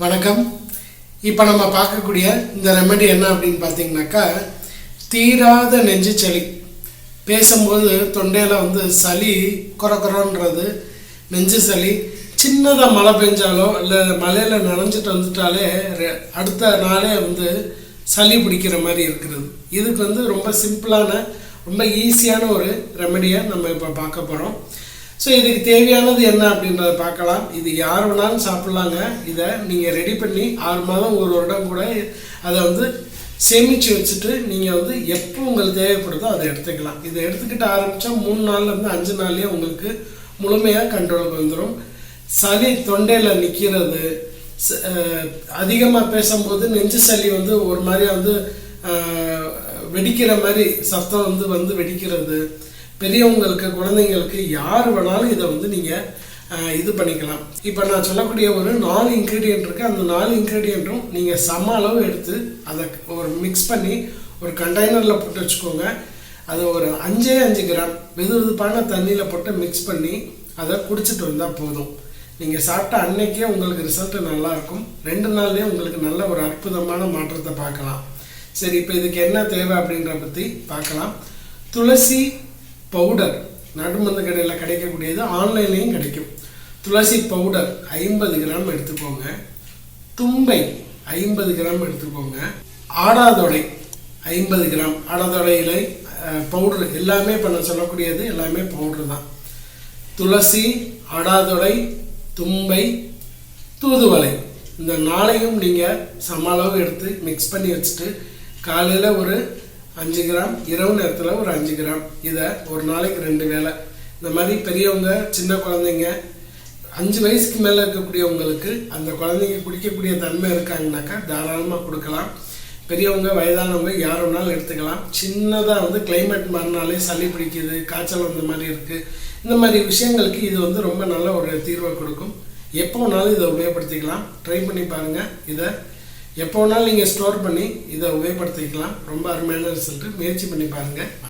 வணக்கம். இப்போ நம்ம பார்க்கக்கூடிய இந்த ரெமெடி என்ன அப்படின்னு பார்த்தீங்கன்னாக்கா, தீராத நெஞ்சு சளி. பேசும்போது தொண்டையில் சளி குறக்குறன்றது நெஞ்சு சளி. சின்னதாக மழை பெஞ்சாலோ இல்லை மழையில் நனைஞ்சிட்டு வந்துட்டாலே அடுத்த நாளே சளி பிடிக்கிற மாதிரி இருக்கிறது. இதுக்கு ரொம்ப சிம்பிளான ரொம்ப ஈஸியான ஒரு ரெமெடியை நம்ம இப்போ பார்க்க போகிறோம். ஸோ இதுக்கு தேவையானது என்ன அப்படின்றத பார்க்கலாம். இது யார் வேணாலும் சாப்பிட்லாங்க. இதை நீங்கள் ரெடி பண்ணி 6 மாதம் ஒரு வருடம் கூட அதை சேமித்து வச்சுட்டு நீங்கள் எப்போ உங்களுக்கு தேவைப்படுதோ அதை எடுத்துக்கலாம். இதை எடுத்துக்கிட்டு ஆரம்பித்தா 3 நாள்லேருந்து 5 நாள்லேயே உங்களுக்கு முழுமையாக கண்ட்ரோலுக்கு வந்துடும். சளி தொண்டையில் நிற்கிறது, அதிகமாக பேசும்போது நெஞ்சு சளி ஒரு மாதிரியாக வெடிக்கிற மாதிரி சத்தம் வெடிக்கிறது, பெரியவங்களுக்கு குழந்தைங்களுக்கு யார் வேணாலும் இதை நீங்கள் இது பண்ணிக்கலாம். இப்போ நான் சொல்லக்கூடிய ஒரு 4 இன்க்ரீடியன்ட் இருக்குது. அந்த 4 இன்க்ரீடியண்ட்டும் நீங்கள் சம அளவு எடுத்து அதை ஒரு மிக்ஸ் பண்ணி ஒரு கண்டெய்னரில் போட்டு வச்சுக்கோங்க. அதை ஒரு 5 கிராம் வெதுவெதுப்பான தண்ணியில் போட்டு மிக்ஸ் பண்ணி அதை குடிச்சிட்டு வந்தால் போதும். நீங்கள் சாப்பிட்ட அன்னைக்கே உங்களுக்கு ரிசல்ட்டு நல்லாயிருக்கும். 2 நாள்லேயே உங்களுக்கு நல்ல ஒரு அற்புதமான மாற்றத்தை பார்க்கலாம். சரி, இப்போ இதுக்கு என்ன தேவை அப்படின்ற பற்றி பார்க்கலாம். துளசி பவுடர் நாட்டு மருந்து கடையில் கிடைக்கக்கூடியது, ஆன்லைன்லேயும் கிடைக்கும். துளசி பவுடர் 50 கிராம் எடுத்துக்கோங்க. தும்பை 50 கிராம் எடுத்துக்கோங்க. ஆடாதொடை 50 கிராம். ஆடாதொடை இலை பவுடர் எல்லாமே இப்போ நான் சொல்லக்கூடியது எல்லாமே பவுட்ரு தான். துளசி, ஆடாதொடை, தும்பை, தூதுவளை, இந்த 4ஐயும் நீங்கள் சம அளவு எடுத்து மிக்ஸ் பண்ணி வச்சுட்டு காலையில் ஒரு 5 கிராம், இரவு நேரத்தில் ஒரு 5 கிராம், இதை ஒரு நாளைக்கு 2 வேளை. இந்த மாதிரி பெரியவங்க, சின்ன குழந்தைங்க, 5 வயசுக்கு மேலே இருக்கக்கூடியவங்களுக்கு அந்த குழந்தைங்க குடிக்கக்கூடிய தன்மை இருக்காங்கனாக்கா தாராளமாக கொடுக்கலாம். பெரியவங்க, வயதானவங்க யார் வேணாலும் எடுத்துக்கலாம். சின்னதாக கிளைமேட் மாறினாலே சளி பிடிக்குது, காய்ச்சல் வந்த மாதிரி இருக்குது, இந்த மாதிரி விஷயங்களுக்கு இது ரொம்ப நல்ல ஒரு தீர்வை கொடுக்கும். எப்போ வேணாலும் இதை உபயோகப்படுத்திக்கலாம். ட்ரை பண்ணி பாருங்கள். இதை எப்போ வேணாலும் நீங்கள் ஸ்டோர் பண்ணி இதை உபயோகப்படுத்திக்கலாம். ரொம்ப அருமையான ரிசல்ட்டு. முயற்சி பண்ணி பாருங்கள்.